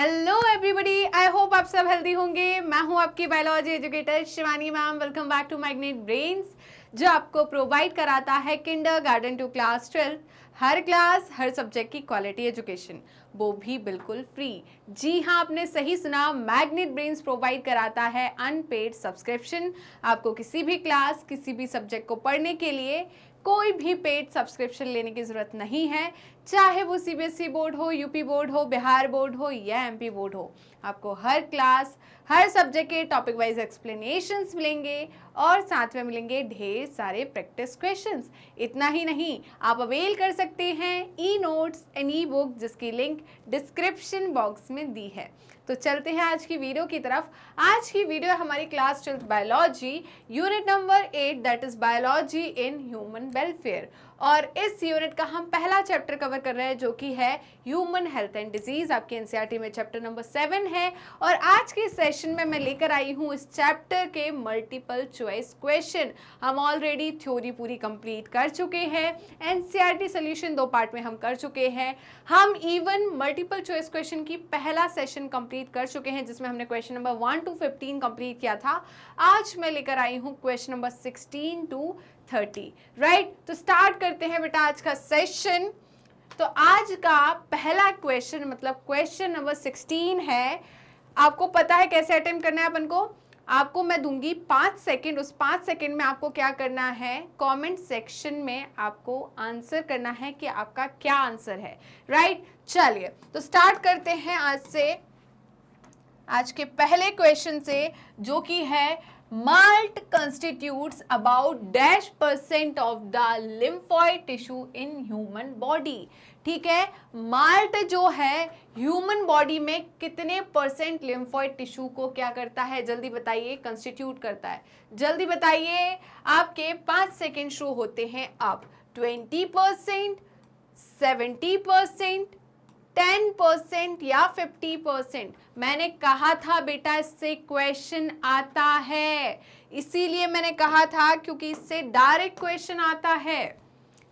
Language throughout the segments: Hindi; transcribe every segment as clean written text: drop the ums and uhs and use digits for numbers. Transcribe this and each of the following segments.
हेलो एवरीबॉडी, आई होप आप सब हेल्दी होंगे। मैं हूं आपकी biology educator Shivani ma'am. Welcome back to Magnet Brains, जो आपको प्रोवाइड कराता है किंडरगार्टन टू क्लास 12 हर क्लास हर सब्जेक्ट की क्वालिटी एजुकेशन, वो भी बिल्कुल फ्री। जी हाँ, आपने सही सुना, मैग्नेट ब्रेन्स प्रोवाइड कराता है अनपेड सब्सक्रिप्शन। आपको किसी भी क्लास किसी भी सब्जेक्ट को पढ़ने के लिए कोई भी पेड सब्सक्रिप्शन लेने की ज़रूरत नहीं है, चाहे वो सीबीएसई बोर्ड हो, यूपी बोर्ड हो, बिहार बोर्ड हो या एमपी बोर्ड हो। आपको हर क्लास हर सब्जेक्ट के टॉपिक वाइज एक्सप्लेनेशंस मिलेंगे और साथ में मिलेंगे ढेर सारे प्रैक्टिस क्वेश्चंस। इतना ही नहीं, आप अवेल कर सकते हैं e notes and E book, जिसकी लिंक डिस्क्रिप्शन बॉक्स में दी है। तो चलते हैं आज की वीडियो की तरफ। आज की वीडियो हमारी class 12 biology unit number 8, that is biology in human welfare. और इस यूनिट का हम पहला चैप्टर कवर कर रहे हैं, जो कि है ह्यूमन हेल्थ एंड डिजीज। आपके एनसीईआरटी में चैप्टर नंबर 7 है। और आज के सेशन में मैं लेकर आई हूँ इस चैप्टर के मल्टीपल चॉइस क्वेश्चन। हम ऑलरेडी थ्योरी पूरी कंप्लीट कर चुके हैं, एनसीईआरटी सोल्यूशन 2 पार्ट में हम कर चुके हैं। हम इवन मल्टीपल चॉइस क्वेश्चन की पहला सेशन कंप्लीट कर चुके हैं, जिसमें हमने क्वेश्चन नंबर 1 to 15 कंप्लीट किया था। आज मैं लेकर आई हूँ क्वेश्चन नंबर 16 to 30। राइट, तो स्टार्ट करते हैं बेटा आज का सेशन। तो आज का पहला क्वेश्चन मतलब क्वेश्चन नंबर 16 है। आपको पता है कैसे अटेम्प्ट करना है अपन को। आपको मैं दूंगी 5 सेकंड। उस 5 सेकंड में आपको क्या करना है, कमेंट सेक्शन में आपको आंसर करना है कि आपका क्या आंसर है। राइट, चलिए तो स्टार्ट करते हैं आज के पहले क्वेश्चन से, जो कि है malt constitutes about -% of the lymphoid tissue in human body. ठीक है, माल्ट जो है ह्यूमन बॉडी में कितने % लिम्फॉइड टिश्यू को क्या करता है, जल्दी बताइए, कंस्टिट्यूट करता है। जल्दी बताइए, आपके 5 सेकेंड शुरू होते हैं अब। 20%, 70%, 10% या 50%। मैंने कहा था बेटा इससे क्वेश्चन आता है, इसीलिए मैंने कहा था, क्योंकि इससे डायरेक्ट क्वेश्चन आता है।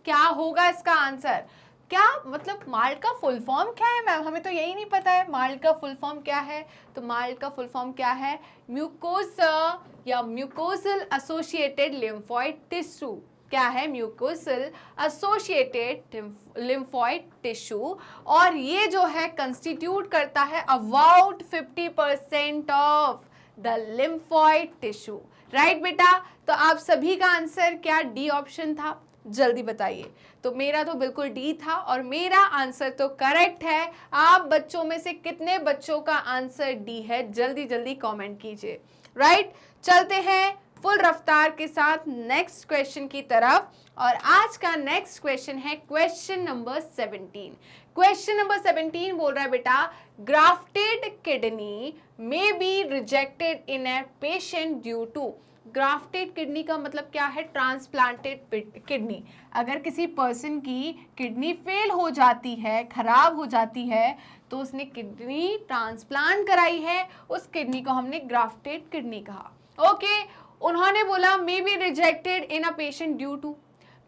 क्या होगा इसका आंसर? क्या मतलब माल्ट का फुल फॉर्म क्या है मैम? हमें तो यही नहीं पता है माल्ट का फुल फॉर्म क्या है। तो माल्ट का फुल फॉर्म क्या है? म्यूकोसा या म्यूकोसल एसोसिएटेड लिम्फॉइड टिश्यू। क्या है? Mucosal associated lymphoid tissue. और ये जो है कंस्टिट्यूट करता है about 50% of the lymphoid tissue. Right बेटा, तो आप सभी का आंसर क्या डी ऑप्शन था? जल्दी बताइए। तो मेरा तो बिल्कुल डी था और मेरा आंसर तो करेक्ट है। आप बच्चों में से कितने बच्चों का आंसर डी है, जल्दी जल्दी कमेंट कीजिए। राइट, चलते हैं फुल रफ्तार के साथ नेक्स्ट क्वेश्चन की तरफ। और आज का नेक्स्ट क्वेश्चन है क्वेश्चन नंबर 17। क्वेश्चन नंबर 17 बोल रहा है बेटा, grafted kidney may be rejected in a patient due to. Grafted kidney का मतलब क्या है? Transplanted kidney. अगर किसी पर्सन की किडनी फेल हो जाती है, खराब हो जाती है, तो उसने किडनी ट्रांसप्लांट कराई है, उस किडनी को हमने ग्राफ्टेड किडनी कहा। ओके, उन्होंने बोला may be rejected in a patient due to.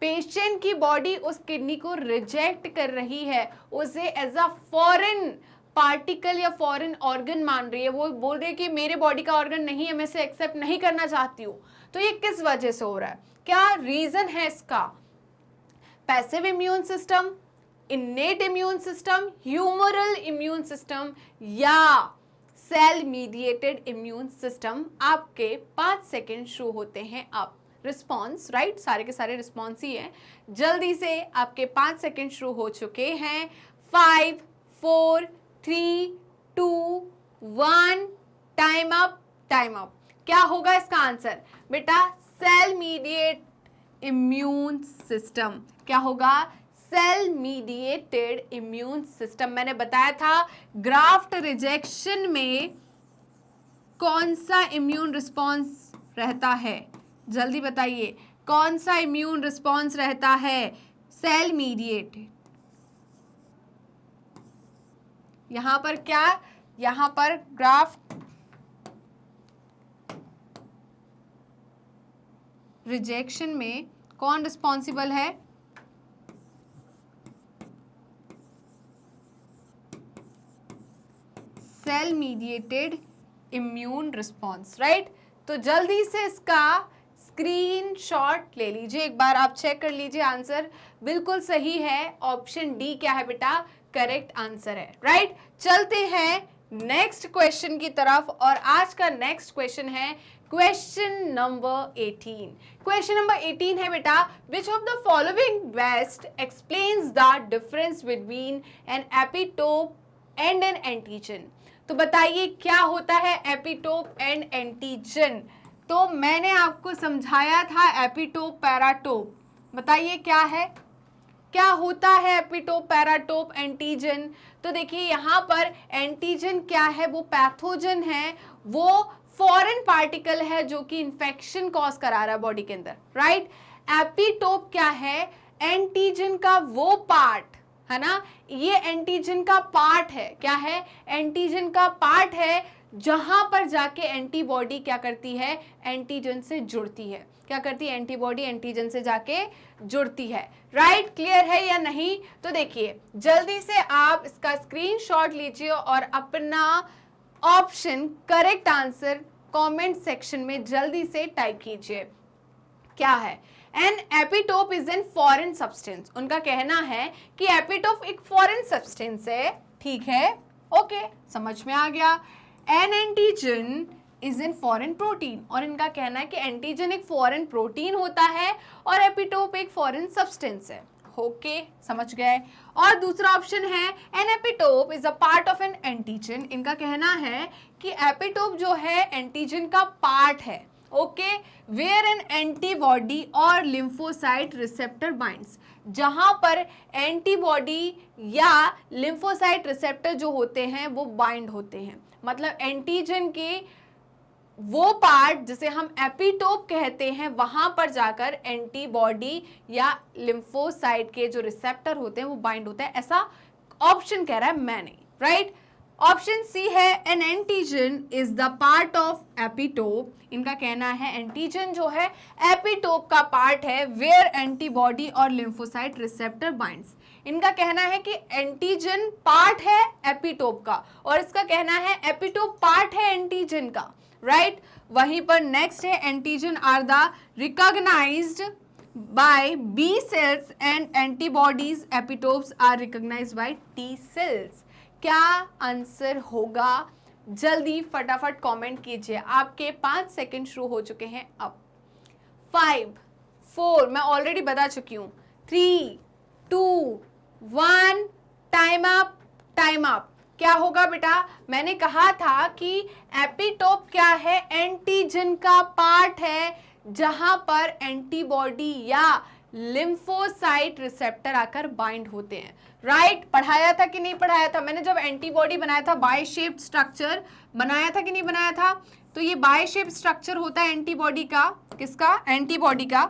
Patient की बॉडी उस किडनी को रिजेक्ट कर रही है, उसे एज अ फॉरेन पार्टिकल या फॉरेन ऑर्गन मान रही है। वो बोल रही है कि मेरे बॉडी का ऑर्गन नहीं है, मैं इसे एक्सेप्ट नहीं करना चाहती हूँ। तो ये किस वजह से हो रहा है? क्या रीजन है इसका? Passive immune system, innate immune system, humoral immune system या सेल मीडिएटेड इम्यून सिस्टम? आपके 5 सेकेंड शुरू होते हैं अब। रिस्पॉन्स, राइट, सारे के सारे रिस्पॉन्स ही हैं। जल्दी से आपके 5 सेकेंड शुरू हो चुके हैं। 5, 4, 3, 2, 1, टाइम अप, टाइम अप। क्या होगा इसका आंसर बेटा? Cell mediate immune system. क्या होगा? Cell mediated immune system. मैंने बताया था ग्राफ्ट रिजेक्शन में कौन सा इम्यून रिस्पॉन्स रहता है, जल्दी बताइए, कौन सा इम्यून रिस्पॉन्स रहता है? Cell mediated. यहां पर क्या? यहां पर ग्राफ्ट रिजेक्शन में कौन रिस्पॉन्सिबल है? Cell mediated immune response, right. तो जल्दी से इसका स्क्रीनशॉट ले लीजिए, एक बार आप चेक कर लीजिए, आंसर बिल्कुल सही है। ऑप्शन डी क्या है बेटा, करेक्ट आंसर है, राइट। चलते हैं नेक्स्ट क्वेश्चन की तरफ, और आज का नेक्स्ट क्वेश्चन है क्वेश्चन नंबर 18। क्वेश्चन नंबर 18 है बेटा, which of the following best explains the difference between an epitope and an antigen. तो बताइए क्या होता है एपिटोप एंड एंटीजन। तो मैंने आपको समझाया था एपिटोप पैराटोप, बताइए क्या है, क्या होता है एपिटोप पैराटोप एंटीजन। तो देखिए यहाँ पर एंटीजन क्या है, वो पैथोजन है, वो फॉरेन पार्टिकल है जो कि इंफेक्शन कॉज करा रहा है बॉडी के अंदर, राइट। एपिटोप क्या है, एंटीजन का वो पार्ट है ना, ये एंटीजन का पार्ट है, क्या है, एंटीजन का पार्ट है, जहां पर जाके एंटीबॉडी क्या करती है, एंटीजन से जुड़ती है। क्या करती है, एंटीबॉडी एंटीजन से जाके जुड़ती है, राइट। क्लियर है या नहीं। तो देखिए जल्दी से आप इसका स्क्रीनशॉट लीजिए और अपना option correct answer comment section में जल्दी से टाइप कीजिए। क्या है, an epitope is an foreign substance. उनका कहना है कि एपिटोप एक फॉरेन सब्सटेंस है, ठीक है, ओके, समझ में आ गया। N antigen is an foreign protein, और इनका कहना है कि एंटीजन एक फॉरेन प्रोटीन होता है और एपिटोप एक फॉरेन सब्सटेंस है, ओके, समझ गए। और दूसरा ऑप्शन है an epitope is a part of an antigen. इनका कहना है कि एपिटोप जो है एंटीजन का पार्ट है, ओके, वेयर एन एंटीबॉडी और लिम्फोसाइट रिसेप्टर बाइंड्स, जहां पर एंटीबॉडी या लिम्फोसाइट रिसेप्टर जो होते हैं वो बाइंड होते हैं। मतलब एंटीजन के वो पार्ट जिसे हम एपिटोप कहते हैं, वहां पर जाकर एंटीबॉडी या लिम्फोसाइट के जो रिसेप्टर होते हैं वो बाइंड होते हैं, ऐसा ऑप्शन कह रहा है, मैंने, राइट। ऑप्शन सी है N antigen is the part of epitope. इनका कहना है एंटीजन जो है एपिटोप का पार्ट है, वेयर एंटीबॉडी और लिम्फोसाइट रिसेप्टर बाइंड्स। इनका कहना है कि एंटीजन पार्ट है एपिटोप का, और इसका कहना है एपिटोप पार्ट है एंटीजन का, राइट। वहीं पर नेक्स्ट है antigen are the recognized by B cells and antibodies epitopes are recognized by T cells. क्या आंसर होगा, जल्दी फटाफट कमेंट कीजिए। आपके 5 सेकंड शुरू हो चुके हैं अब। 5 4, मैं ऑलरेडी बता चुकी हूं, 3 2 1, टाइम अप, टाइम अप। क्या होगा बेटा, मैंने कहा था कि एपिटोप क्या है, एंटीजन का पार्ट है, जहां पर एंटीबॉडी या लिम्फोसाइट रिसेप्टर आकर बाइंड होते हैं, राइट। पढ़ाया था कि नहीं पढ़ाया था, मैंने जब एंटीबॉडी बनाया था, बाय शेप्ड स्ट्रक्चर बनाया था कि नहीं बनाया था। तो ये बाय शेप्ड स्ट्रक्चर होता है एंटीबॉडी का, किसका, एंटीबॉडी का।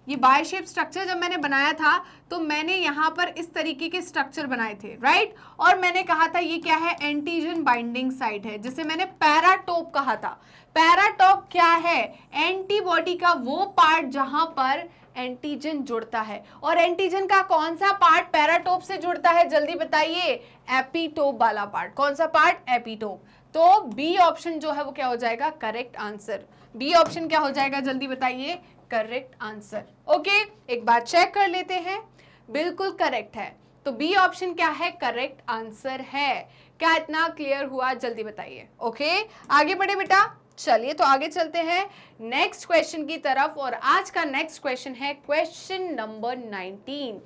ये बाय शेप स्ट्रक्चर जब मैंने बनाया था तो मैंने यहाँ पर इस तरीके के स्ट्रक्चर बनाए थे, राइट। और मैंने कहा था ये क्या है, एंटीजन बाइंडिंग साइट है, जिसे मैंने पैराटोप कहा था। पैराटोप क्या है, एंटीबॉडी का वो पार्ट जहां पर एंटीजन जुड़ता है। और एंटीजन का कौन सा पार्ट पैराटोप से जुड़ता है, जल्दी बताइए, एपिटोप वाला पार्ट। कौन सा पार्ट, एपिटोप। तो बी ऑप्शन जो है वो क्या हो जाएगा, करेक्ट आंसर। बी ऑप्शन क्या हो जाएगा, जल्दी बताइए, करेक्ट आंसर, ओके। एक बार चेक कर लेते हैं, बिल्कुल करेक्ट है। तो बी ऑप्शन क्या है, करेक्ट आंसर है। क्या इतना क्लियर हुआ, जल्दी बताइए, ओके। आगे बढ़े बेटा, चलिए तो आगे चलते हैं नेक्स्ट क्वेश्चन की तरफ, और आज का नेक्स्ट क्वेश्चन है क्वेश्चन नंबर 19।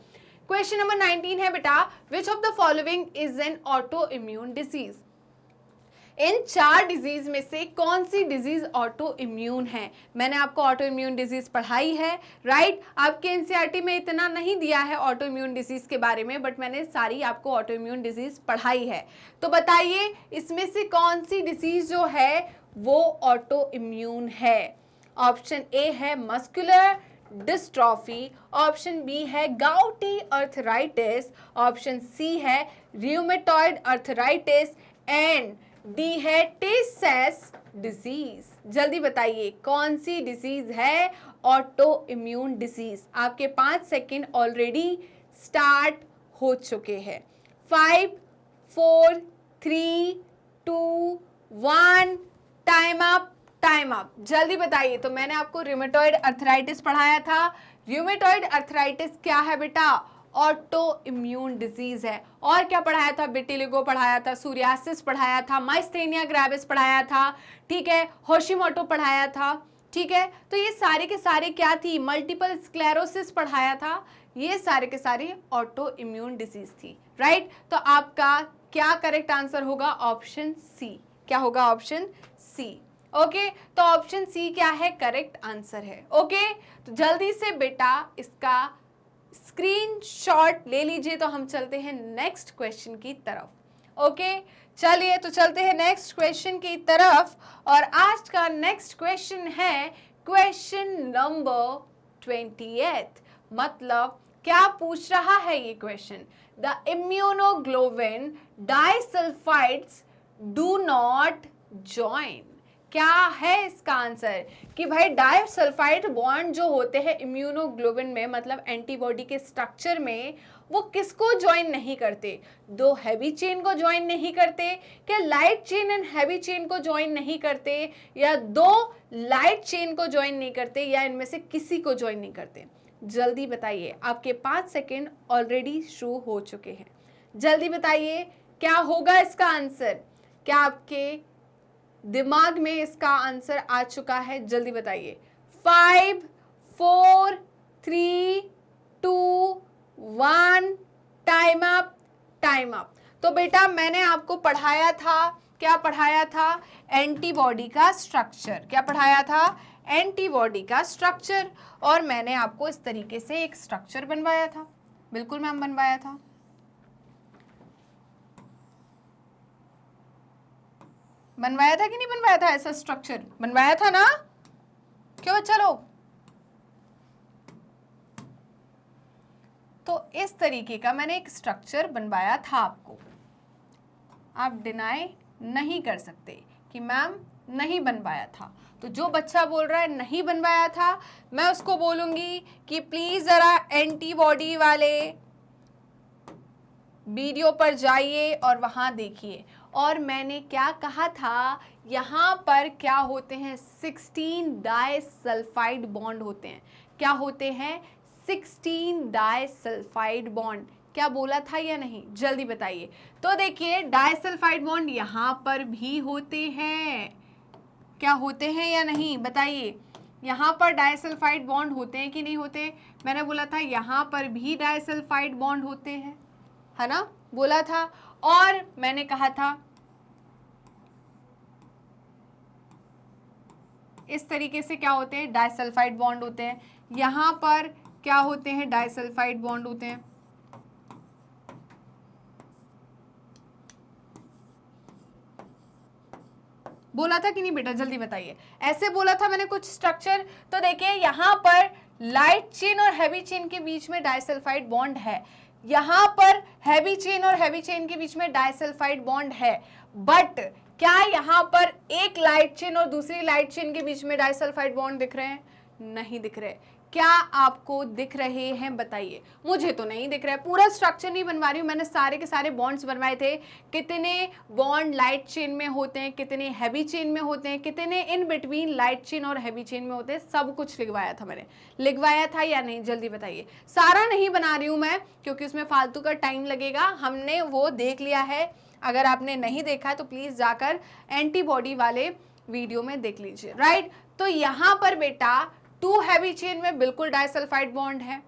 क्वेश्चन नंबर 19 है बेटा, which of the following is an auto immune disease. In 4 disease में से कौन सी डिजीज ऑटो इम्यून है। मैंने आपको ऑटो इम्यून डिजीज पढ़ाई है, राइट। आपके एनसीईआरटी में इतना नहीं दिया है ऑटो इम्यून डिजीज के बारे में, बट मैंने सारी आपको ऑटो इम्यून डिजीज पढ़ाई है। तो बताइए इसमें से कौन सी डिजीज जो है वो ऑटो इम्यून है। ऑप्शन ए है मस्कुलर डिस्ट्रॉफी, ऑप्शन बी है गाउटी अर्थराइटिस, ऑप्शन सी है रियूमेटॉइड अर्थराइटिस, एंड डी है टे सेस डिजीज। जल्दी बताइए कौन सी डिजीज है ऑटो इम्यून डिजीज। आपके 5 सेकेंड ऑलरेडी स्टार्ट हो चुके हैं। 5 4 3 1, टाइम अप, टाइम अप, जल्दी बताइए। तो मैंने आपको रूमेटॉइड अर्थराइटिस पढ़ाया था। रूमेटॉइड अर्थराइटिस क्या है बेटा? ऑटो इम्यून डिजीज है। और क्या पढ़ाया था? विटिलिगो पढ़ाया था, सूरियासिस पढ़ाया था, माइस्थेनिया ग्रेविस पढ़ाया था, ठीक है, होशिमोटो पढ़ाया था, ठीक है। तो ये सारे के सारे क्या थी? मल्टीपल स्क्लेरोसिस पढ़ाया था। ये सारे के सारे ऑटो इम्यून डिजीज थी, राइट। तो आपका क्या करेक्ट आंसर होगा? Option C. क्या होगा? Option C. ओके, तो ऑप्शन सी क्या है? करेक्ट आंसर है। ओके, तो जल्दी से बेटा इसका स्क्रीनशॉट ले लीजिए। तो हम चलते हैं नेक्स्ट क्वेश्चन की तरफ। ओके, चलिए तो चलते हैं नेक्स्ट क्वेश्चन की तरफ। और आज का नेक्स्ट क्वेश्चन है क्वेश्चन नंबर 28। मतलब क्या पूछ रहा है ये question? The immunoglobulin disulphides do not join. क्या है इसका आंसर? कि भाई डाइसल्फाइड बॉन्ड जो होते हैं इम्यूनोग्लोबिन में, मतलब एंटीबॉडी के स्ट्रक्चर में, वो किसको ज्वाइन नहीं करते? दो हैवी चेन को ज्वाइन नहीं करते क्या? Light chain and heavy chain को ज्वाइन नहीं करते, या दो लाइट चेन को ज्वाइन नहीं करते, या इनमें से किसी को ज्वाइन नहीं करते? जल्दी बताइए, आपके 5 सेकेंड ऑलरेडी शुरू हो चुके हैं। जल्दी बताइए क्या होगा इसका आंसर? क्या आपके दिमाग में इसका आंसर आ चुका है? जल्दी बताइए। 5, 4, 3, 2, 1, टाइम अप, टाइम अप। तो बेटा मैंने आपको पढ़ाया था, क्या पढ़ाया था? एंटीबॉडी का स्ट्रक्चर। क्या पढ़ाया था? एंटीबॉडी का स्ट्रक्चर। और मैंने आपको इस तरीके से एक स्ट्रक्चर बनवाया था। बिल्कुल मैम, बनवाया था। बनवाया था कि नहीं बनवाया था? ऐसा स्ट्रक्चर बनवाया था ना? क्यों बच्चा लोग? तो इस तरीके का मैंने एक स्ट्रक्चर बनवाया था आपको। आप डिनाई नहीं कर सकते कि मैम नहीं बनवाया था। तो जो बच्चा बोल रहा है नहीं बनवाया था, मैं उसको बोलूंगी कि प्लीज जरा एंटीबॉडी वाले वीडियो पर जाइए और वहां देखिए। और मैंने क्या कहा था? यहाँ पर क्या होते हैं? 16 डाइसल्फाइड बॉन्ड होते हैं। क्या होते हैं? 16 डाइसल्फाइड बॉन्ड। क्या बोला था या नहीं? जल्दी बताइए। तो देखिए डाइसल्फाइड बॉन्ड यहाँ पर भी होते हैं। क्या होते हैं या नहीं? बताइए। यहाँ पर डाइसल्फाइड बॉन्ड होते हैं कि नहीं होते? मैंने बोला था यहाँ पर भी डाइसल्फाइड बॉन्ड होते हैं, है ना? बोला था। और मैंने कहा था इस तरीके से क्या होते हैं? डाइसल्फाइड बॉन्ड होते हैं। यहां पर क्या होते हैं? डाइसल्फाइड बॉन्ड होते हैं। बोला था कि नहीं बेटा? जल्दी बताइए। ऐसे बोला था मैंने कुछ स्ट्रक्चर। तो देखिए यहां पर लाइट चेन और हैवी चेन के बीच में डाइसल्फाइड बॉन्ड है। यहां पर हैवी चेन और हैवी चेन के बीच में डाइसल्फाइड बॉन्ड है। बट क्या यहां पर एक लाइट चेन और दूसरी लाइट चेन के बीच में डाइसल्फाइड बॉन्ड दिख रहे हैं? नहीं दिख रहे। क्या आपको दिख रहे हैं? बताइए। मुझे तो नहीं दिख रहा है। पूरा स्ट्रक्चर नहीं बनवा रही हूं, मैंने सारे के सारे बॉन्ड्स बनवाए थे। कितने बॉन्ड लाइट चेन में होते हैं, कितने हैवी चेन में होते हैं, कितने इन बिटवीन लाइट चेन और हैवी चेन में होते हैं, सब कुछ लिखवाया था मैंने। लिखवाया था या नहीं? जल्दी बताइए। सारा नहीं बना रही हूं मैं, क्योंकि उसमें फालतू का टाइम लगेगा। हमने वो देख लिया है। अगर आपने नहीं देखा है तो प्लीज जाकर एंटीबॉडी वाले वीडियो में देख लीजिए, राइट। तो यहां पर बेटा 2 हैवी चेन में बिल्कुल डाइसल्फाइड बॉन्ड है,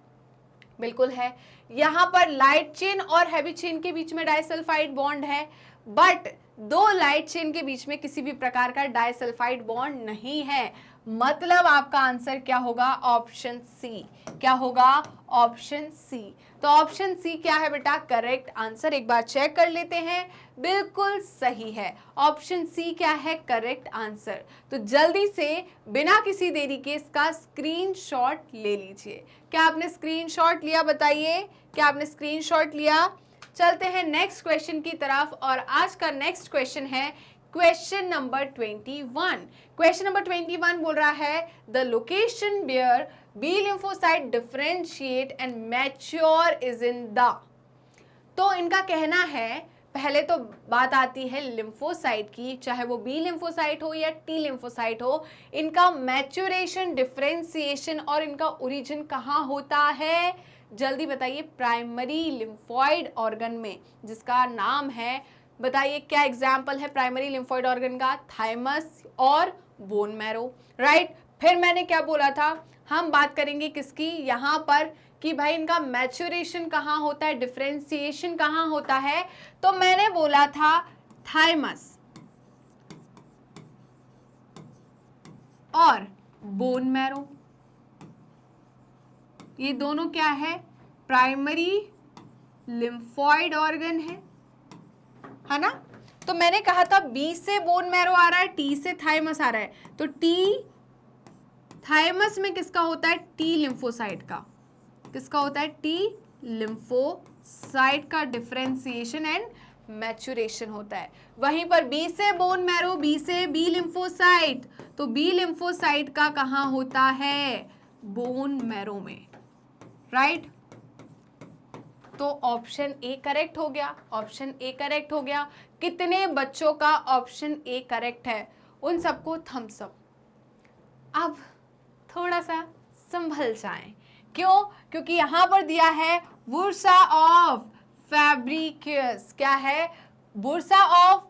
बिल्कुल है। यहां पर लाइट चेन और हैवी चेन के बीच में डाइसल्फाइड बॉन्ड है, बट 2 लाइट चेन के बीच में किसी भी प्रकार का डाइसल्फाइड बॉन्ड नहीं है। मतलब आपका आंसर क्या होगा? Option C. क्या होगा? Option C. तो ऑप्शन सी क्या है बेटा? Correct answer. एक बार चेक कर लेते हैं। बिल्कुल सही है। ऑप्शन सी क्या है? Correct answer. तो जल्दी से बिना किसी देरी के इसका स्क्रीनशॉट ले लीजिए। क्या आपने स्क्रीनशॉट लिया? बताइए, क्या आपने स्क्रीनशॉट लिया? चलते हैं नेक्स्ट क्वेश्चन की तरफ। और आज का नेक्स्ट क्वेश्चन है क्वेश्चन नंबर 21। क्वेश्चन नंबर 21 बोल रहा है the location where B lymphocyte differentiate and mature is in the. तो इनका कहना है, पहले तो बात आती है लिम्फोसाइट की, चाहे वो बी लिम्फोसाइट हो या टी लिम्फोसाइट हो, इनका मैच्योरेशन, डिफरेंशिएशन और इनका ओरिजिन कहाँ होता है? जल्दी बताइए। प्राइमरी लिम्फॉइड ऑर्गन में, जिसका नाम है, बताइए क्या एग्जाम्पल है प्राइमरी लिम्फॉइड ऑर्गन का? थाइमस और बोन मैरो, राइट। फिर मैंने क्या बोला था, हम बात करेंगे किसकी यहाँ पर कि भाई इनका मैच्योरेशन कहाँ होता है, डिफरेंशिएशन कहाँ होता है? तो मैंने बोला था थाइमस और बोन मैरो, ये दोनों क्या है? प्राइमरी लिम्फॉइड ऑर्गन है ना। तो मैंने कहा था बी से बोन मैरो आ रहा है, टी से थाइमस आ रहा है, तो टी थाइमस में किसका होता है? टी लिम्फोसाइट का। किसका होता है? टी लिम्फोसाइट का डिफरेंशिएशन एंड मैच्योरेशन होता है। वहीं पर बी से बोन मैरो, बी से बी लिम्फोसाइट, तो बी लिम्फोसाइट का कहाँ होता है? बोन मैरो में, राइट। तो ऑप्शन ए करेक्ट हो गया, ऑप्शन ए करेक्ट हो गया। कितने बच्चों का ऑप्शन ए करेक्ट है? उन सबको थम्स अप। अब थोड़ा सा संभल जाएं, क्यों? क्योंकि यहां पर दिया है बुर्सा ऑफ फैब्रिक्यूस। क्या है? Bursa of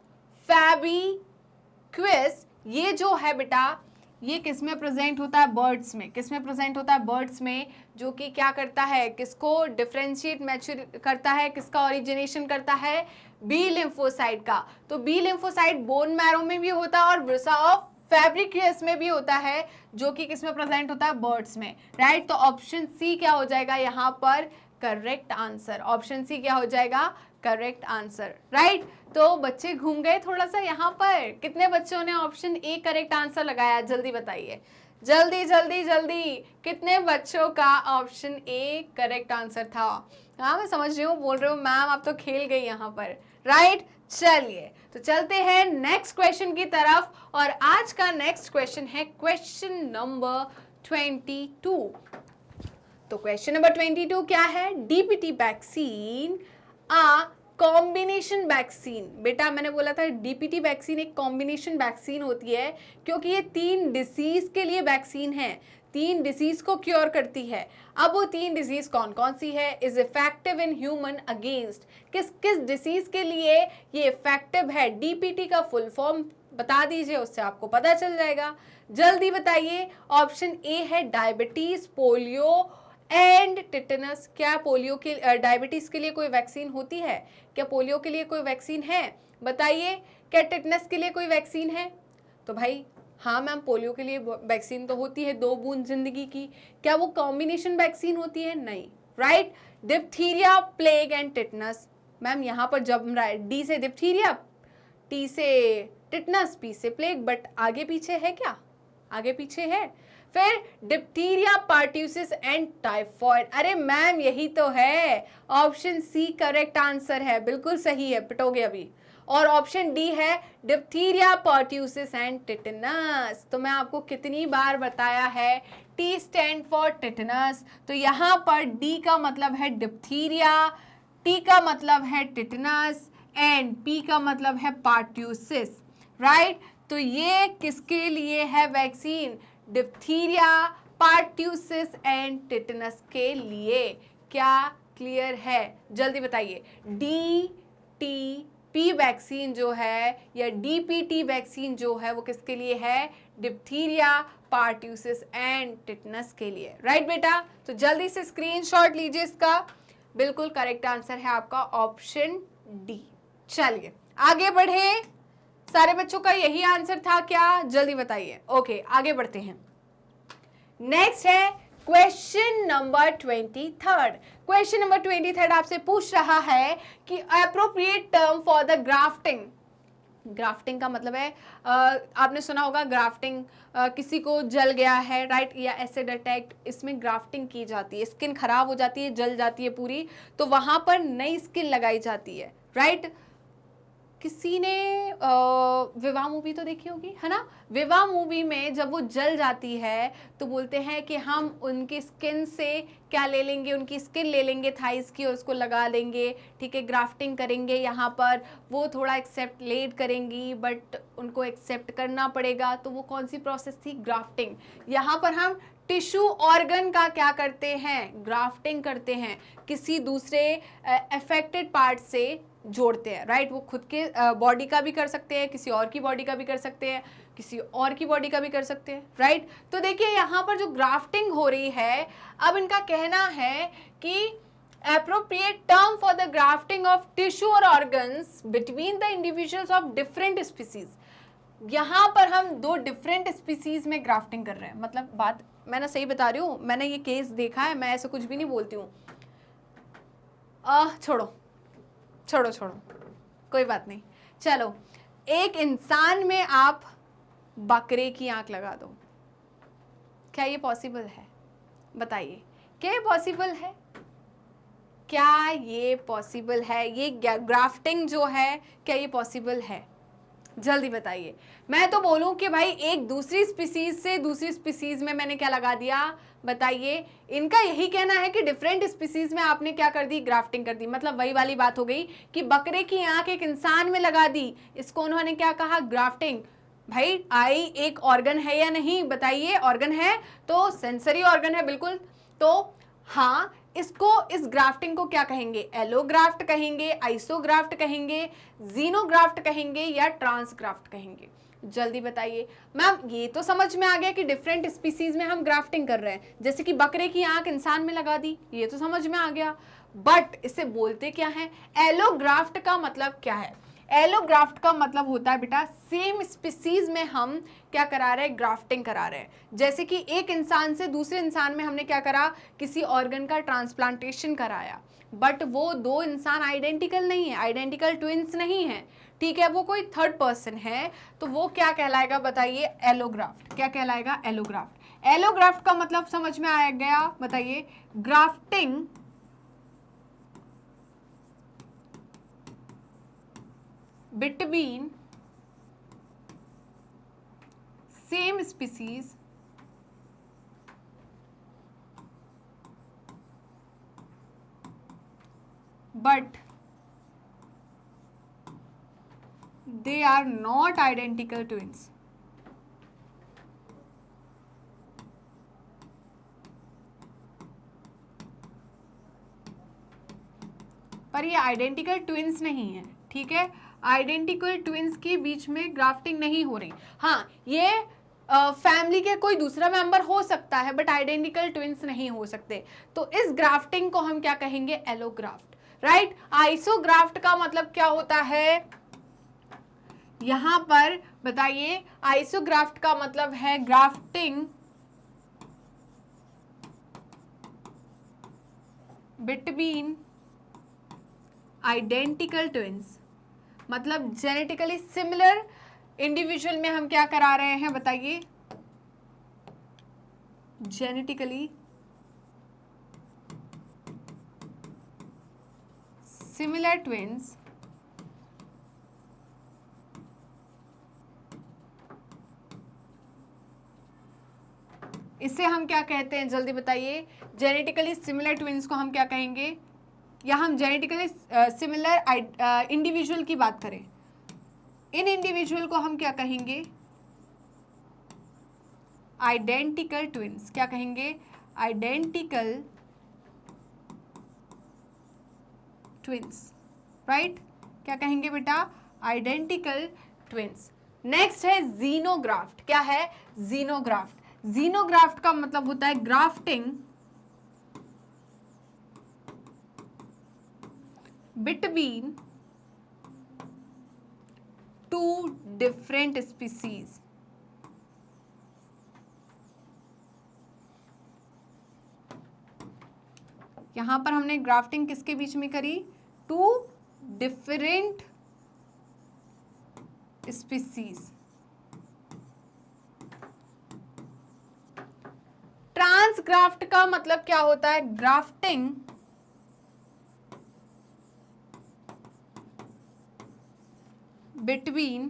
फैब्रिक्यूस। ये जो है बेटा, ये किस में प्रेजेंट होता है? बर्ड्स में। किस में प्रेजेंट होता है? बर्ड्स में, जो कि क्या करता है? किसको डिफरेंशिएट मैच्योर करता है? किसका ओरिजिनेशन करता है? बी लिम्फोसाइट का। तो बी लिम्फोसाइट बोन मैरो में भी होता है और बुर्सा ऑफ फैब्रिक्यूस में भी होता है, जो कि किस में प्रेजेंट होता है? बर्ड्स में, राइट। तो ऑप्शन सी क्या हो जाएगा यहाँ पर? Correct answer. ऑप्शन सी क्या हो जाएगा? Correct answer, right. तो बच्चे घूम गए थोड़ा सा यहाँ पर। कितने बच्चों ने ऑप्शन ए करेक्ट आंसर लगाया? जल्दी बताइए, जल्दी जल्दी जल्दी। कितने बच्चों का ऑप्शन ए करेक्ट आंसर था? हाँ मैं समझ रही हूँ, बोल रहे हो मैम आप तो खेल गई यहाँ पर, राइट। चलिए तो चलते हैं नेक्स्ट क्वेश्चन की तरफ, और आज का नेक्स्ट क्वेश्चन है क्वेश्चन नंबर 22। तो क्वेश्चन नंबर 22 क्या है? डीपीटी वैक्सीन आ कॉम्बिनेशन वैक्सीन। बेटा मैंने बोला था डीपीटी वैक्सीन एक कॉम्बिनेशन वैक्सीन होती है, क्योंकि ये 3 डिसीज के लिए वैक्सीन है, 3 डिसीज को क्योर करती है। अब वो 3 डिसीज कौन कौन सी है? Is effective in human against, किस किस डिसीज के लिए ये इफेक्टिव है? डीपीटी का फुल फॉर्म बता दीजिए, उससे आपको पता चल जाएगा। जल्दी बताइए। ऑप्शन ए है डायबिटीज, पोलियो एंड टिटेनस। क्या पोलियो के डायबिटीज के लिए कोई वैक्सीन होती है? क्या पोलियो के लिए कोई वैक्सीन है? बताइए। क्या टिटेनस के लिए कोई वैक्सीन है? तो भाई हाँ मैम, पोलियो के लिए वैक्सीन तो होती है, 2 बूंद जिंदगी की। क्या वो कॉम्बिनेशन वैक्सीन होती है? नहीं, right. Diphtheria, plague and tetanus. Ma'am यहाँ पर जब डी से डिप्थीरिया, टी से टिटनस, पी से प्लेग, बट आगे पीछे है क्या? आगे पीछे है। फिर डिप्थीरिया, पार्ट्यूसिस एंड टाइफॉइड। अरे मैम यही तो है, ऑप्शन सी करेक्ट आंसर है, बिल्कुल सही है, पिटोगे अभी। और ऑप्शन डी है डिप्थीरिया, पार्ट्यूसिस एंड टिटेनस। तो मैं आपको कितनी बार बताया है, टी स्टैंड फॉर टिटेनस, तो यहाँ पर डी का मतलब है डिप्थीरिया, टी का मतलब है टिटेनस एंड पी का मतलब है पार्ट्यूसिस, राइट। तो ये किसके लिए है वैक्सीन? डिप्थीरिया, पार्ट्यूसिस एंड टिटेनस के लिए। क्या क्लियर है? जल्दी बताइए। DTP वैक्सीन जो है या DPT वैक्सीन जो है वो किसके लिए है? डिप्थीरिया, पार्ट्यूसिस एंड टिटेनस के लिए, राइट बेटा। तो जल्दी से स्क्रीनशॉट लीजिए इसका। बिल्कुल करेक्ट आंसर है आपका ऑप्शन डी। चलिए आगे बढ़े। सारे बच्चों का यही आंसर था क्या? जल्दी बताइए। ओके आगे बढ़ते हैं। नेक्स्ट है क्वेश्चन नंबर 23। क्वेश्चन नंबर 23 आपसे पूछ रहा है कि appropriate term for the grafting. Grafting का मतलब है आपने सुना होगा ग्राफ्टिंग, किसी को जल गया है, राइट, या एसिड अटैक, इसमें ग्राफ्टिंग की जाती है। स्किन खराब हो जाती है, जल जाती है पूरी, तो वहां पर नई स्किन लगाई जाती है, राइट। किसी ने विवाह मूवी तो देखी होगी, है ना। विवाह मूवी में जब वो जल जाती है तो बोलते हैं कि हम उनकी स्किन से क्या ले लेंगे, उनकी स्किन ले लेंगे थाइस की और उसको लगा देंगे, ठीक है, ग्राफ्टिंग करेंगे यहाँ पर। वो थोड़ा एक्सेप्ट लेट करेंगी बट उनको एक्सेप्ट करना पड़ेगा। तो वो कौन सी प्रोसेस थी? ग्राफ्टिंग। यहाँ पर हम टिश्यू ऑर्गन का क्या करते हैं? ग्राफ्टिंग करते हैं, किसी दूसरे अफेक्टेड पार्ट से जोड़ते हैं, राइट। वो खुद के बॉडी का भी कर सकते हैं, किसी और की बॉडी का भी कर सकते हैं, किसी और की बॉडी का भी कर सकते हैं, राइट। तो देखिए यहाँ पर जो ग्राफ्टिंग हो रही है, अब इनका कहना है कि appropriate term for the grafting of tissue or organs between the individuals of different species। यहाँ पर हम दो डिफरेंट स्पीसीज में ग्राफ्टिंग कर रहे हैं। मतलब बात मैं ना सही बता रही हूँ, मैंने ये केस देखा है, मैं ऐसा कुछ भी नहीं बोलती हूँ। छोड़ो छोड़ो छोड़ो, कोई बात नहीं। चलो, एक इंसान में आप बकरे की आंख लगा दो, क्या ये पॉसिबल है? बताइए, क्या ये पॉसिबल है? क्या ये पॉसिबल है? ये ग्राफ्टिंग जो है, क्या ये पॉसिबल है? जल्दी बताइए। मैं तो बोलूं कि भाई एक दूसरी स्पीसीज से दूसरी स्पीसीज में मैंने क्या लगा दिया? बताइए। इनका यही कहना है कि डिफरेंट स्पीसीज में आपने क्या कर दी? ग्राफ्टिंग कर दी। मतलब वही वाली बात हो गई कि बकरे की आंख एक इंसान में लगा दी, इसको उन्होंने क्या कहा? ग्राफ्टिंग। भाई आई एक ऑर्गन है या नहीं? बताइए। ऑर्गन है, तो सेंसरी ऑर्गन है, बिल्कुल। तो हाँ, इसको, इस ग्राफ्टिंग को क्या कहेंगे? एलोग्राफ्ट कहेंगे, आइसोग्राफ्ट कहेंगे, जीनोग्राफ्ट कहेंगे या ट्रांसग्राफ्ट कहेंगे? जल्दी बताइए। मैम ये तो समझ में आ गया कि डिफरेंट स्पीसीज में हम ग्राफ्टिंग कर रहे हैं, जैसे कि बकरे की आंख इंसान में लगा दी, ये तो समझ में आ गया। बट इसे बोलते क्या है? एलोग्राफ्ट का मतलब क्या है? एलोग्राफ्ट का मतलब होता है बेटा, सेम स्पीसीज में हम क्या करा रहे हैं? ग्राफ्टिंग करा रहे हैं। जैसे कि एक इंसान से दूसरे इंसान में हमने क्या करा? किसी ऑर्गन का ट्रांसप्लांटेशन कराया, बट वो दो इंसान आइडेंटिकल नहीं है, आइडेंटिकल ट्विंस नहीं है, ठीक है, वो कोई थर्ड पर्सन है, तो वो क्या कहलाएगा? बताइए। एलोग्राफ्ट। क्या कहलाएगा? एलोग्राफ्ट। एलोग्राफ्ट का मतलब समझ में आ गया? बताइए। Grafting between same species but they are not identical twins। पर ये आइडेंटिकल ट्विंस नहीं है, ठीक है। आइडेंटिकल ट्विंस के बीच में ग्राफ्टिंग नहीं हो रही। हाँ, ये फैमिली के कोई दूसरा मेंबर हो सकता है बट आइडेंटिकल ट्विंस नहीं हो सकते। तो इस ग्राफ्टिंग को हम क्या कहेंगे? Allograft, right. आइसोग्राफ्ट का मतलब क्या होता है? यहां पर बताइए। आइसोग्राफ्ट का मतलब है ग्राफ्टिंग बिटवीन आइडेंटिकल ट्विंस, मतलब जेनेटिकली सिमिलर इंडिविजुअल में हम क्या करा रहे हैं? बताइए। जेनेटिकली सिमिलर ट्विंस इसे हम क्या कहते हैं? जल्दी बताइए। जेनेटिकली सिमिलर ट्विंस को हम क्या कहेंगे? या हम जेनेटिकली सिमिलर इंडिविजुअल की बात करें, इन इंडिविजुअल को हम क्या कहेंगे? Identical twins. क्या कहेंगे? Identical twins, right. क्या कहेंगे बेटा? Identical twins. नेक्स्ट है जीनोग्राफ्ट। क्या है? जीनोग्राफ्ट। जीनोग्राफ्ट का मतलब होता है grafting between two different species. यहां पर हमने ग्राफ्टिंग किसके बीच में करी? To different species. ट्रांसग्राफ्ट का मतलब क्या होता है? Grafting between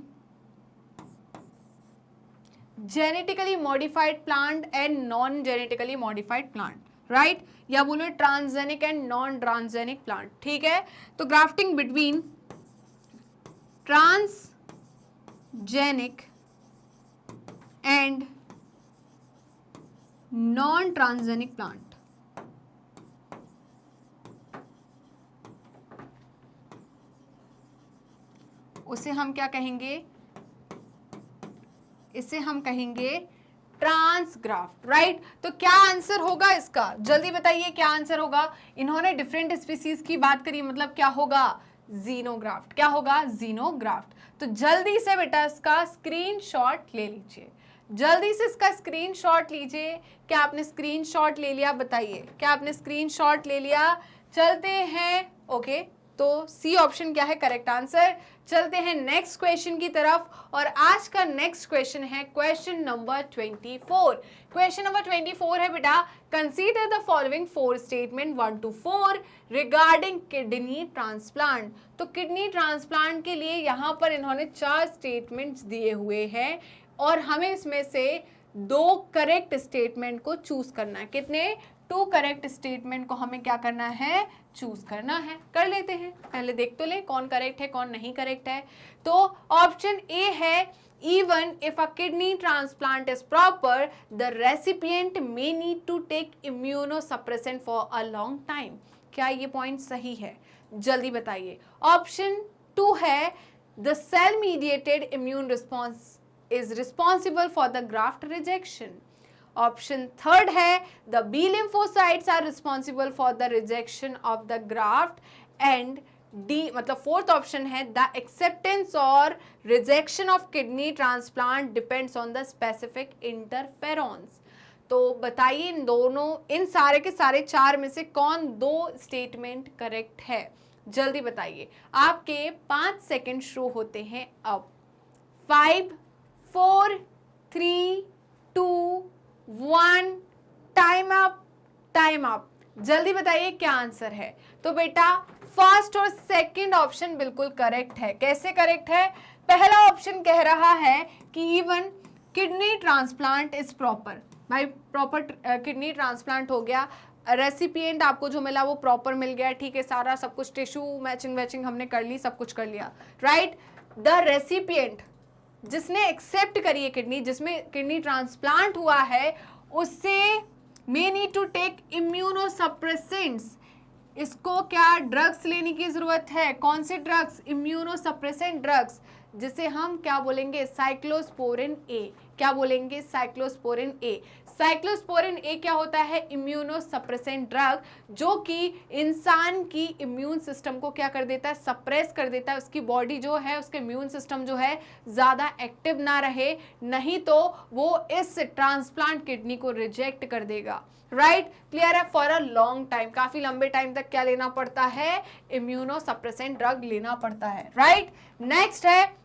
genetically modified plant and non genetically modified plant, right या बोलो transgenic and non transgenic plant, ठीक है। तो grafting between transgenic and non transgenic plant, उसे हम क्या कहेंगे, इसे हम कहेंगे ट्रांसग्राफ्ट, राइट। तो क्या आंसर होगा इसका, जल्दी बताइए क्या आंसर होगा। इन्होंने डिफरेंट स्पीसीज की बात करी, मतलब क्या होगा, जीनोग्राफ्ट। क्या होगा, जीनोग्राफ्ट। तो जल्दी से बेटा इसका स्क्रीनशॉट ले लीजिए, जल्दी से इसका स्क्रीनशॉट लीजिए। क्या आपने स्क्रीनशॉट ले लिया, बताइए क्या आपने स्क्रीनशॉट ले लिया। चलते हैं, ओके तो सी ऑप्शन क्या है करेक्ट आंसर। चलते हैं नेक्स्ट क्वेश्चन की तरफ, और आज का नेक्स्ट क्वेश्चन है क्वेश्चन नंबर 24। क्वेश्चन नंबर 24 है बेटा, consider the following 4 statement 1 to 4 regarding kidney transplant. तो किडनी ट्रांसप्लांट के लिए यहाँ पर इन्होंने 4 स्टेटमेंट्स दिए हुए हैं, और हमें इसमें से 2 करेक्ट स्टेटमेंट को चूज करना है। कितने, 2 करेक्ट स्टेटमेंट को हमें क्या करना है, चूज करना है। कर लेते हैं, पहले देख तो ले कौन करेक्ट है कौन नहीं करेक्ट है। तो ऑप्शन ए है, even if a kidney transplant is proper, the recipient may need to take immunosuppressant for a long time। क्या ये पॉइंट सही है, जल्दी बताइए। ऑप्शन 2 है, the cell mediated immune response is responsible for the graft rejection। Option 3 है, the B lymphocytes are responsible for the rejection of the graft, and D मतलब 4th ऑप्शन है, the acceptance or rejection of kidney transplant depends on the specific interferons। तो बताइए इन दोनों, इन सारे के सारे 4 में से कौन 2 स्टेटमेंट करेक्ट है, जल्दी बताइए। आपके 5 सेकेंड शुरू होते हैं अब। 5 4 3 2 1, टाइम अप, टाइम अप। जल्दी बताइए क्या आंसर है। तो बेटा फर्स्ट और सेकंड ऑप्शन बिल्कुल करेक्ट है। कैसे करेक्ट है, पहला ऑप्शन कह रहा है कि even kidney transplant is proper, भाई प्रॉपर किडनी ट्रांसप्लांट हो गया, रेसिपिएंट आपको जो मिला वो प्रॉपर मिल गया, ठीक है, सारा सब कुछ टिश्यू मैचिंग वैचिंग हमने कर ली, सब कुछ कर लिया, राइट। द रेसिपिएंट जिसने एक्सेप्ट करी है किडनी, जिसमें किडनी ट्रांसप्लांट हुआ है, उससे may need to take immunosuppressants. इसको क्या ड्रग्स लेने की जरूरत है, कौन से ड्रग्स, इम्यूनोसप्रेसेंट ड्रग्स, जिसे हम क्या बोलेंगे, साइक्लोस्पोरिन ए। क्या बोलेंगे, साइक्लोस्पोरिन ए। साइक्लोस्पोरिन ए क्या होता है, इम्यूनोसप्रेसेंट ड्रग, जो कि इंसान की इम्यून सिस्टम को क्या कर देता है, सप्रेस कर देता है। उसकी बॉडी जो है, उसके इम्यून सिस्टम जो है ज़्यादा एक्टिव ना रहे, नहीं तो वो इस ट्रांसप्लांट किडनी को रिजेक्ट कर देगा, राइट। क्लियर है, फॉर अ लॉन्ग टाइम, काफ़ी लंबे टाइम तक क्या लेना पड़ता है, इम्यूनोसप्रेसेंट ड्रग लेना पड़ता है, राइट। नेक्स्ट है,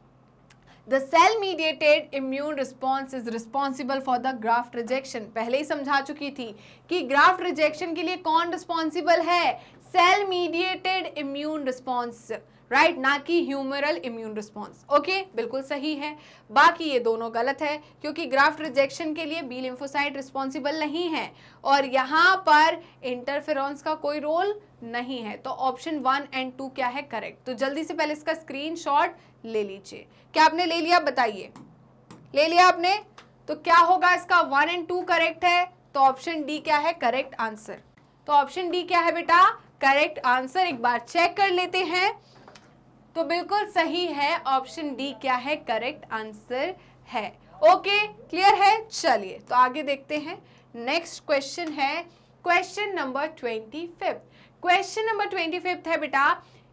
The cell mediated immune response is responsible for the graft rejection। पहले ही समझा चुकी थी कि graft rejection के लिए कौन responsible है, cell mediated immune response, right, ना कि ह्यूमरल इम्यून रिस्पॉन्स। ओके, बिल्कुल सही है। बाकी ये दोनों गलत है, क्योंकि ग्राफ्ट रिजेक्शन के लिए बी लिम्फोसाइट रिस्पॉन्सिबल नहीं है, और यहाँ पर इंटरफेरॉन्स का कोई रोल नहीं है। तो ऑप्शन 1 और 2 क्या है करेक्ट। तो जल्दी से पहले इसका स्क्रीनशॉट ले लीजिए। क्या आपने ले लिया, बताइए, ले लिया आपने। तो क्या होगा इसका, 1 और 2 करेक्ट है, तो ऑप्शन डी क्या है करेक्ट आंसर। तो ऑप्शन डी क्या है बेटा, करेक्ट आंसर। एक बार चेक कर लेते हैं, तो बिल्कुल सही है, ऑप्शन डी क्या है करेक्ट आंसर है। ओके, क्लियर है। चलिए तो आगे देखते हैं। नेक्स्ट क्वेश्चन है क्वेश्चन नंबर 25। क्वेश्चन नंबर 25 है बेटा,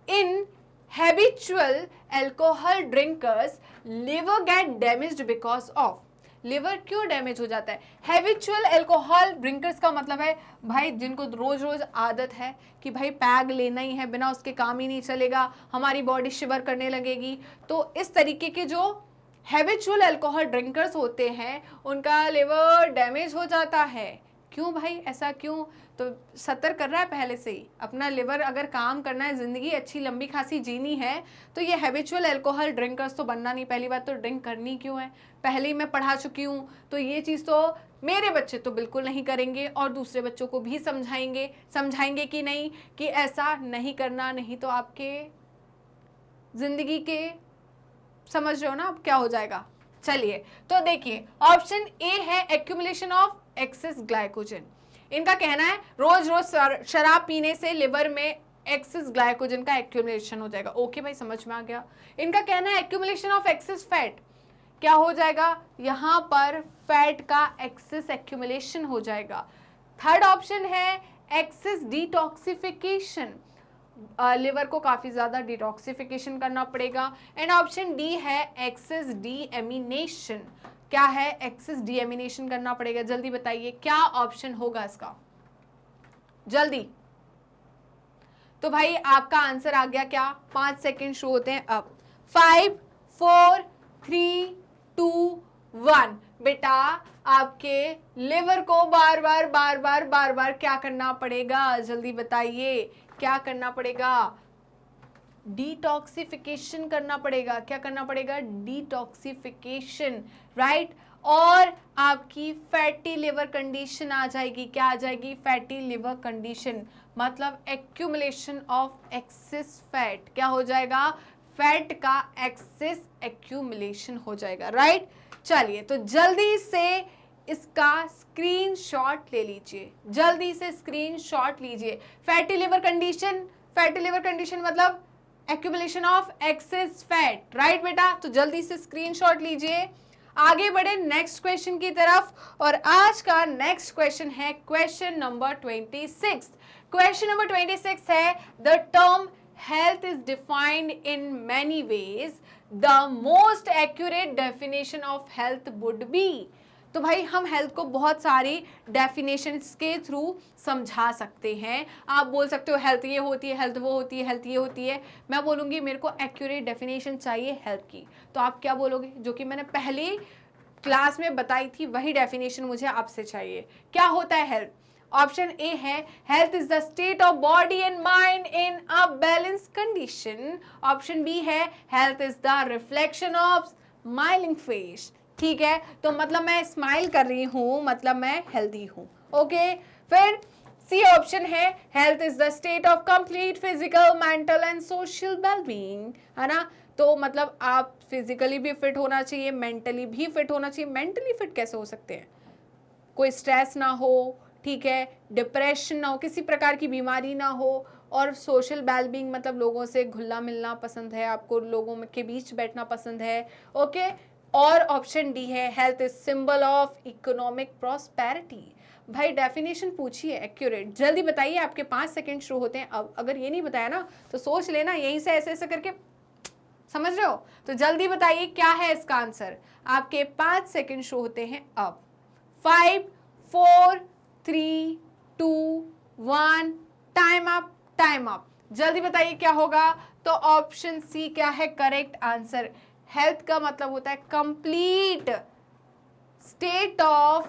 in habitual alcohol drinkers liver get damaged because of. Liver क्यों डैमेज हो जाता है, हैबिचुअल अल्कोहल ड्रिंकर्स का मतलब है भाई जिनको रोज रोज आदत है कि भाई पैग लेना ही है, बिना उसके काम ही नहीं चलेगा, हमारी बॉडी शिवर करने लगेगी। तो इस तरीके के जो हैबिचुअल अल्कोहल ड्रिंकर्स होते हैं उनका लिवर डैमेज हो जाता है। क्यों भाई, ऐसा क्यों? तो सतर कर रहा है पहले से ही अपना लिवर। अगर काम करना है, ज़िंदगी अच्छी लंबी खासी जीनी है, तो ये हैबिचुअल अल्कोहल ड्रिंकर्स तो बनना नहीं। पहली बात तो ड्रिंक करनी क्यों है, पहले ही मैं पढ़ा चुकी हूँ। तो ये चीज़ तो मेरे बच्चे तो बिल्कुल नहीं करेंगे, और दूसरे बच्चों को भी समझाएंगे कि नहीं, कि ऐसा नहीं करना, नहीं तो आपके ज़िंदगी के, समझ रहे हो ना अब क्या हो जाएगा। चलिए तो देखिए, ऑप्शन ए है एक्यूमुलेशन ऑफ एक्सेस ग्लाइकोजन। इनका कहना है रोज रोज शराब पीने से लिवर में एक्सेस ग्लाइकोजन का एक्यूमुलेशन हो जाएगा। ओके भाई, समझ में आ गया। इनका कहना है एक्यूमुलेशन ऑफ एक्सेस फैट, क्या हो जाएगा, यहां पर फैट का एक्सेस एक्यूमुलेशन हो जाएगा। थर्ड ऑप्शन है एक्सेस डिटॉक्सिफिकेशन, लिवर को काफी ज्यादा डिटॉक्सिफिकेशन करना पड़ेगा। एंड ऑप्शन डी है एक्सेस डीएमिनेशन, क्या है, एक्सेस डीएमिनेशन करना पड़ेगा। जल्दी बताइए क्या ऑप्शन होगा इसका, जल्दी। तो भाई आपका आंसर आ गया क्या, 5 सेकेंड शो होते हैं अब। 5 4 3 2 1। बेटा आपके लिवर को बार बार क्या करना पड़ेगा, जल्दी बताइए क्या करना पड़ेगा, डिटॉक्सिफिकेशन करना पड़ेगा। क्या करना पड़ेगा, डिटॉक्सिफिकेशन, राइट। और आपकी फैटी लिवर कंडीशन आ जाएगी, क्या आ जाएगी, फैटी लिवर कंडीशन, मतलब एक्यूमुलेशन ऑफ एक्सेस फैट। क्या हो जाएगा, फैट का एक्सेस एक्यूमुलेशन हो जाएगा, राइट। चलिए तो जल्दी से इसका स्क्रीनशॉट ले लीजिए, जल्दी से स्क्रीनशॉट लीजिए। फैटी लिवर कंडीशन मतलब accumulation of access fat, right बेटा। तो जल्दी से स्क्रीनशॉट लीजिए, आगे बढ़े नेक्स्ट क्वेश्चन की तरफ। और आज का नेक्स्ट क्वेश्चन है क्वेश्चन नंबर 26। क्वेश्चन नंबर 26 है the term health is defined in many ways, the most accurate definition of health would be। तो भाई हम हेल्थ को बहुत सारी डेफिनेशंस के थ्रू समझा सकते हैं। आप बोल सकते हो हेल्थ ये होती है, हेल्थ वो होती है, हेल्थ ये होती है। मैं बोलूँगी मेरे को एक्यूरेट डेफिनेशन चाहिए हेल्थ की, तो आप क्या बोलोगे, जो कि मैंने पहले क्लास में बताई थी वही डेफिनेशन मुझे आपसे चाहिए। क्या होता है हेल्थ? ऑप्शन ए है health is the state of body and mind in a balance condition. Option B है health is the reflection of smiling face. ठीक है, तो मतलब मैं स्माइल कर रही हूं, मतलब मैं हेल्दी हूं। ओके, फिर सी ऑप्शन है health is the state of complete physical, mental and social wellbeing, है ना। तो मतलब आप फिजिकली भी फिट होना चाहिए, मेंटली भी फिट होना चाहिए। मेंटली फिट कैसे हो सकते हैं, कोई स्ट्रेस ना हो, ठीक है, डिप्रेशन ना हो, किसी प्रकार की बीमारी ना हो, और सोशल वेलबीइंग मतलब लोगों से घुलना मिलना पसंद है, आपको लोगों के बीच बैठना पसंद है। ओके, और ऑप्शन डी है health is symbol of economic prosperity. भाई डेफिनेशन पूछिए एक्यूरेट, जल्दी बताइए, आपके 5 सेकंड शुरू होते हैं अब। अगर ये नहीं बताया ना तो सोच लेना, यहीं से ऐसे ऐसे करके, समझ रहे हो। तो जल्दी बताइए क्या है इसका आंसर, आपके 5 सेकंड शो होते हैं अब। 5 4 3 2 1, टाइम अप। जल्दी बताइए क्या होगा। तो ऑप्शन सी क्या है करेक्ट आंसर। हेल्थ का मतलब होता है complete state of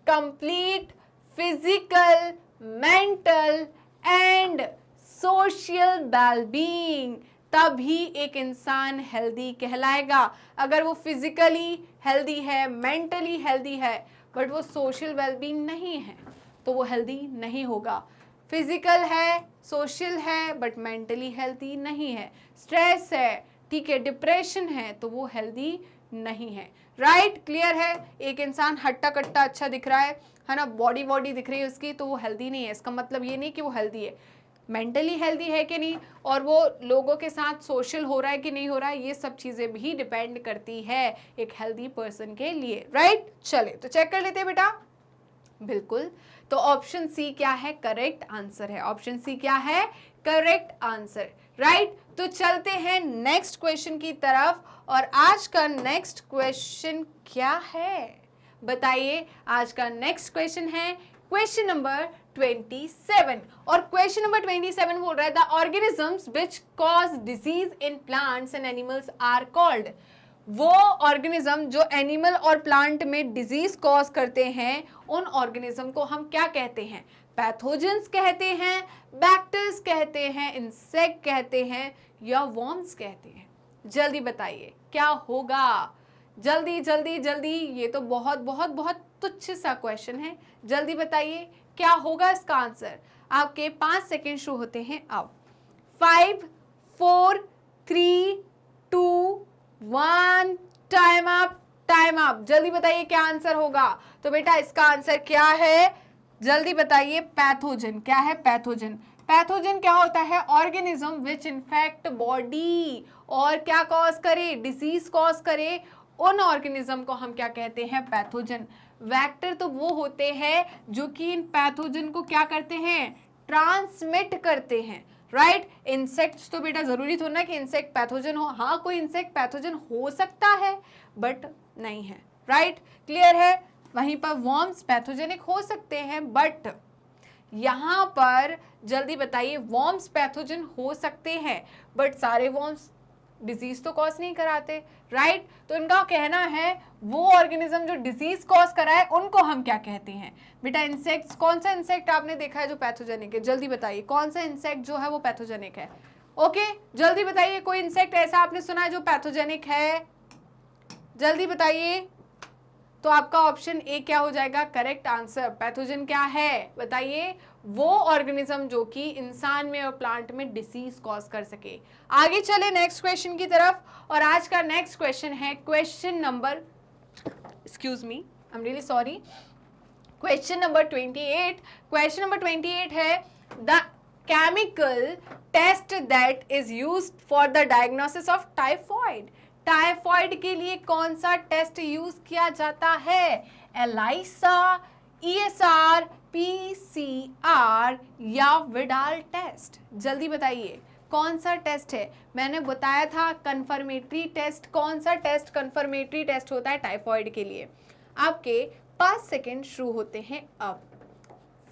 complete physical, mental and social wellbeing, तभी एक इंसान हेल्दी कहलाएगा। अगर वो फिजिकली हेल्दी है, मेंटली हेल्दी है, बट वो सोशल वेलबीइंग नहीं है, तो वो हेल्दी नहीं होगा। फिजिकल है, सोशल है, बट मेंटली हेल्दी नहीं है, स्ट्रेस है, ठीक है, डिप्रेशन है, तो वो हेल्दी नहीं है। राइट, क्लियर है। एक इंसान हट्टा कट्टा अच्छा दिख रहा है ना, बॉडी दिख रही है उसकी, तो वो हेल्दी नहीं है। इसका मतलब ये नहीं कि वो हेल्दी है, मेंटली हेल्दी है कि नहीं, और वो लोगों के साथ सोशल हो रहा है कि नहीं हो रहा है, ये सब चीजें भी डिपेंड करती है एक हेल्दी पर्सन के लिए। राइट, चले तो चेक कर लेते हैं बेटा। बिल्कुल, तो ऑप्शन सी क्या है करेक्ट आंसर है। ऑप्शन सी क्या है करेक्ट आंसर, राइट। तो चलते हैं नेक्स्ट क्वेश्चन की तरफ। और आज का नेक्स्ट क्वेश्चन क्या है बताइए। आज का नेक्स्ट क्वेश्चन है क्वेश्चन नंबर 27। और क्वेश्चन नंबर 27 बोल रहा है the organisms which cause disease in plants and animals are called. वो ऑर्गेनिज्म जो एनिमल और प्लांट में डिजीज कॉज करते हैं, उन ऑर्गेनिज्म को हम क्या कहते हैं? पैथोजेंस कहते हैं, बैक्टीरिया कहते हैं, इंसेक्ट कहते हैं, या वर्म्स कहते हैं? जल्दी बताइए क्या होगा? जल्दी जल्दी जल्दी, ये तो बहुत बहुत बहुत तुच्छ सा क्वेश्चन है, जल्दी बताइए क्या होगा इसका आंसर। आपके 5 सेकेंड शुरू होते हैं अब। 5 4 3 2 1, टाइम अप, टाइम अप। जल्दी बताइए क्या आंसर होगा। तो बेटा इसका आंसर क्या है, जल्दी बताइए। पैथोजन। क्या है? पैथोजन। पैथोजन क्या होता है? ऑर्गेनिज्म विच इन्फेक्ट बॉडी और क्या कॉज करे? डिसीज कॉज करे। उन ऑर्गेनिज्म को हम क्या कहते हैं? पैथोजन। वेक्टर तो वो होते हैं जो कि इन पैथोजन को क्या करते हैं? ट्रांसमिट करते हैं, राइट। इंसेक्ट्स तो बेटा जरूरी थोड़ा ना कि इंसेक्ट पैथोजन हो। हाँ, कोई इंसेक्ट पैथोजन हो सकता है बट नहीं है, राइट। क्लियर है? वहीं पर वर्म्स पैथोजेनिक हो सकते हैं, बट यहां पर जल्दी बताइए, वर्म्स पैथोजन हो सकते हैं बट सारे वर्म्स डिजीज तो कॉज नहीं कराते, राइट। तो इनका कहना है वो ऑर्गेनिज्म जो डिजीज कॉज कराए उनको हम क्या कहते हैं? बेटा इंसेक्ट्स। कौन सा इंसेक्ट आपने देखा है जो पैथोजेनिक है? जल्दी बताइए कौन सा इंसेक्ट जो है वो पैथोजेनिक है? ओके, जल्दी बताइए कोई इंसेक्ट ऐसा आपने सुना है जो पैथोजेनिक है? जल्दी बताइए। तो आपका ऑप्शन ए क्या हो जाएगा? Correct answer. पैथोजन क्या है बताइए? वो ऑर्गेनिज्म जो कि इंसान में और प्लांट में डिसीज कॉज कर सके। आगे चले नेक्स्ट क्वेश्चन की तरफ, और आज का नेक्स्ट क्वेश्चन है question number, excuse me, I am really sorry, question number 28। Question number 28 है the chemical test that is used for the diagnosis of typhoid. Typhoid के लिए कौन सा टेस्ट यूज किया जाता है? एलाइसा, ESR, PCR या विडाल टेस्ट? जल्दी बताइए कौन सा टेस्ट है? मैंने बताया था कंफर्मेटरी टेस्ट। कौन सा टेस्ट कंफर्मेटरी टेस्ट होता है टाइफॉइड के लिए? आपके 5 सेकेंड शुरू होते हैं अब।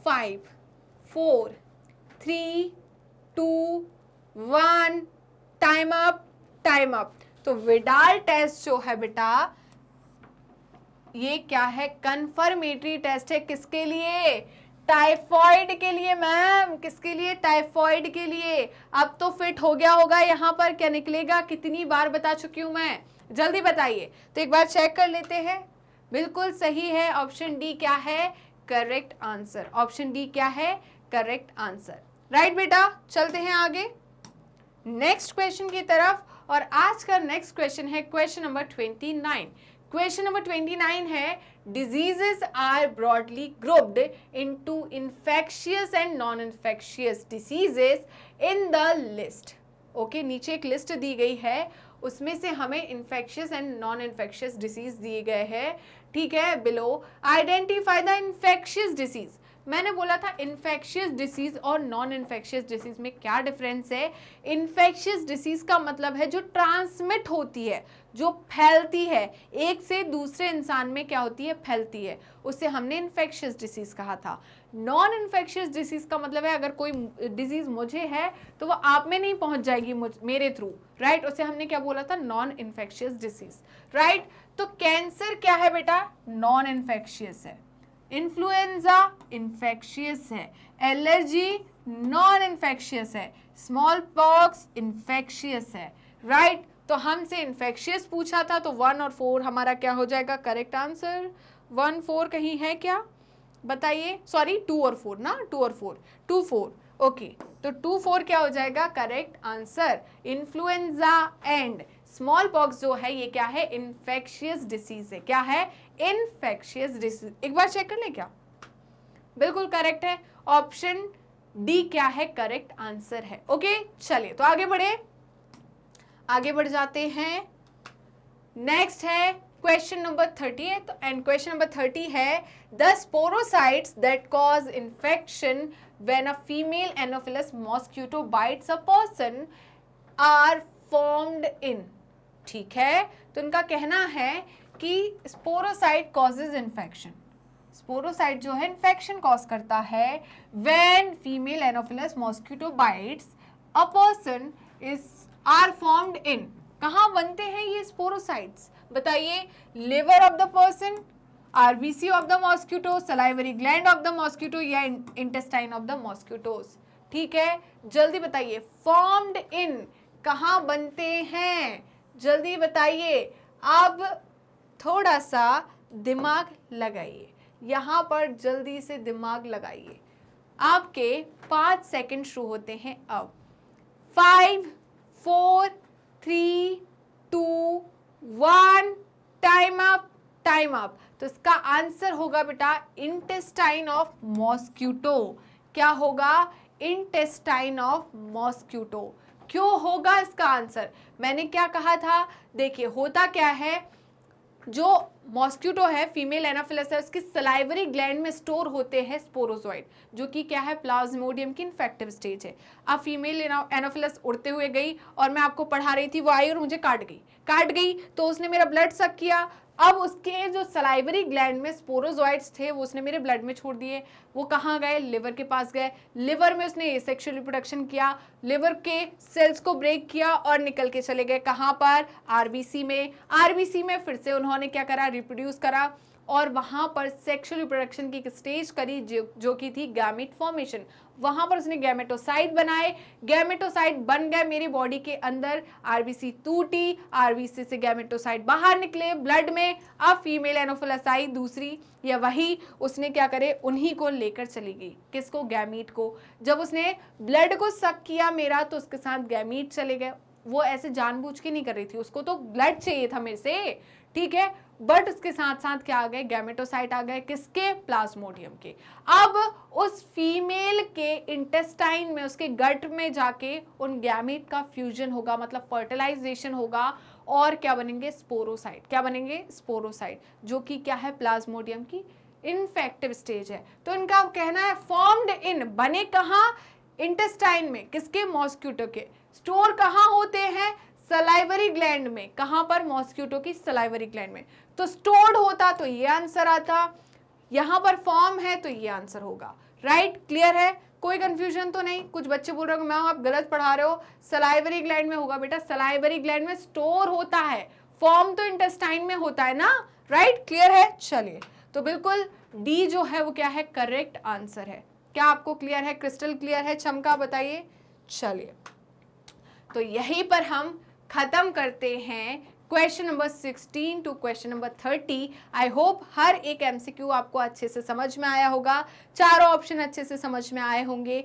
5 4 3 2 1, टाइम अप, टाइम अप। तो विडाल टेस्ट जो है बेटा, ये क्या है? कंफर्मेटरी टेस्ट है। किसके लिए? टाइफॉइड के लिए मैम। किसके लिए? टाइफॉइड के लिए। अब तो फिट हो गया होगा यहाँ पर, क्या निकलेगा? कितनी बार बता चुकी हूं मैं, जल्दी बताइए। तो एक बार चेक कर लेते हैं। बिल्कुल सही है, ऑप्शन डी क्या है? Correct answer. ऑप्शन डी क्या है? करेक्ट आंसर, राइट बेटा। चलते हैं आगे नेक्स्ट क्वेश्चन की तरफ, और आज का नेक्स्ट क्वेश्चन है क्वेश्चन नंबर 29। क्वेश्चन नंबर 29 है diseases are broadly grouped into infectious and non infectious diseases in the list. Okay, नीचे एक लिस्ट दी गई है, उसमें से हमें infectious and non infectious disease दिए गए हैं, ठीक है। Below identify the infectious disease. मैंने बोला था इन्फेक्शियस डिसीज और नॉन इन्फेक्शियस डिसीज में क्या डिफरेंस है। इन्फेक्शियस डिसीज का मतलब है जो ट्रांसमिट होती है, जो फैलती है, एक से दूसरे इंसान में क्या होती है? फैलती है, उसे हमने इन्फेक्शियस डिसीज कहा था। नॉन इन्फेक्शियस डिसीज का मतलब है अगर कोई डिजीज मुझे है तो वो आप में नहीं पहुंच जाएगी मेरे थ्रू, राइट। उसे हमने क्या बोला था? Non infectious disease, right. तो कैंसर क्या है बेटा? नॉन इन्फेक्शियस है। इन्फ्लुएंजा इन्फेक्शियस है। एलर्जी नॉन इन्फेक्शियस है। स्मॉल पॉक्स इन्फेक्शियस है, राइट। तो हमसे इन्फेक्शियस पूछा था, तो 1 और 4 हमारा क्या हो जाएगा? Correct answer. 1 4 कहीं है क्या बताइए? सॉरी 2 और 4 ना, 2 और 4, 2 4, ओके। तो 2 4 क्या हो जाएगा? Correct answer. Influenza and small pox जो है ये क्या है? इन्फेक्शियस डिसीज है। क्या है? Infectious disease. एक बार चेक कर ले क्या? बिल्कुल करेक्ट है। ऑप्शन डी क्या है? करेक्ट आंसर है। ओके, चलिए तो आगे बढ़े, आगे बढ़ जाते हैं। नेक्स्ट है question number 30, and question number 30 है the sporozoites that cause infection when a female Anopheles mosquito bites a person are formed in. ठीक है, तो उनका कहना है कि स्पोरोसाइट कॉजेज इन्फेक्शन। स्पोरोसाइट जो है इन्फेक्शन कॉज करता है when female Anopheles mosquito bites a person is are formed in. कहाँ बनते हैं ये स्पोरोसाइट्स? बताइए, liver of the person, RBC of the mosquito, salivary gland of the mosquito या इंटेस्टाइन ऑफ द मॉस्किटोज? ठीक है, जल्दी बताइए, फॉर्म्ड इन कहाँ बनते हैं? जल्दी बताइए। अब थोड़ा सा दिमाग लगाइए, यहाँ पर जल्दी से दिमाग लगाइए। आपके 5 सेकंड शुरू होते हैं अब। 5 4 3 2 1, टाइम अप, टाइम अप। तो इसका आंसर होगा बेटा इंटेस्टाइन ऑफ मॉस्किटो। क्या होगा? Intestine of mosquito. क्यों होगा इसका आंसर? मैंने क्या कहा था? देखिए, होता क्या है, जो मॉस्किटो है, फीमेल एनाफिलस है, उसकी सलाइवरी ग्लैंड में स्टोर होते हैं स्पोरोजोइड, जो कि क्या है, प्लाज्मोडियम की इन्फेक्टिव स्टेज है। अब फीमेल एनाफिलस उड़ते हुए गई और मैं आपको पढ़ा रही थी, वो आई और मुझे काट गई तो उसने मेरा ब्लड सक किया। अब उसके जो सलाइवरी ग्लैंड में स्पोरोजोइड्स थे वो उसने मेरे ब्लड में छोड़ दिए। वो कहाँ गए? लिवर के पास गए। लिवर में उसने एसेक्सुअल रिप्रोडक्शन किया, लिवर के सेल्स को ब्रेक किया और निकल के चले गए कहाँ पर? आरबीसी में। आरबीसी में फिर से उन्होंने क्या करा? रिप्रोड्यूस करा और वहां पर सेक्सुअल रिप्रोडक्शन की एक स्टेज करी जो कि थी गैमेट फॉर्मेशन। वहां पर उसने गैमेटोसाइट बनाए, गैमेटोसाइट बन गए मेरी बॉडी के अंदर, आरबीसी टूटी, आरबीसी से गैमेटोसाइट बाहर निकले ब्लड में। अब फीमेल एनाफिलस आई दूसरी या वही, उसने क्या करे? उन्हीं को लेकर चली गई। किसको? गैमीट को। जब उसने ब्लड को सक किया मेरा तो उसके साथ गैमीट चले गए। वो ऐसे जानबूझ के नहीं कर रही थी, उसको तो ब्लड चाहिए था मेरे से, ठीक है, बट उसके साथ साथ क्या आ गए? गैमेटोसाइट आ गए। किसके? प्लाज्मोडियम के। अब उस फीमेल के इंटेस्टाइन में, उसके गट में जाके उन गैमेट का फ्यूजन होगा, मतलब फर्टिलाइजेशन होगा और क्या बनेंगे? स्पोरोसाइट। क्या बनेंगे? स्पोरोसाइट, जो कि क्या है? प्लाज्मोडियम की इन्फेक्टिव स्टेज है। तो इनका कहना है फॉर्म्ड इन, बने कहाँ? इंटेस्टाइन में। किसके? मॉस्किटो के। स्टोर कहाँ होते हैं? सलाइवरी ग्लैंड में। कहां पर? मॉस्किटो की सलाइवरी ग्लैंड में। तो स्टोर्ड होता तो ये आंसर आता, यहां पर फॉर्म है तो ये आंसर होगा। राइट? क्लियर है? कोई कंफ्यूजन तो नहीं? कुछ बच्चे बोल रहे हो मैम आप गलत पढ़ा रहे हो, सलाइवरी ग्लैंड में होगा। बेटा सलाइवरी ग्लैंड में स्टोर होता है, फॉर्म तो इंटेस्टाइन में होता है ना। राइट? क्लियर है? चलिए, तो बिल्कुल डी जो है वो क्या है? करेक्ट आंसर है। क्या आपको क्लियर है? क्रिस्टल क्लियर है? चमका बताइए। चलिए, तो यहीं पर हम खत्म करते हैं question number 16 to question number 30। I hope हर एक एमसीक्यू आपको अच्छे से समझ में आया होगा, चारों ऑप्शन अच्छे से समझ में आए होंगे।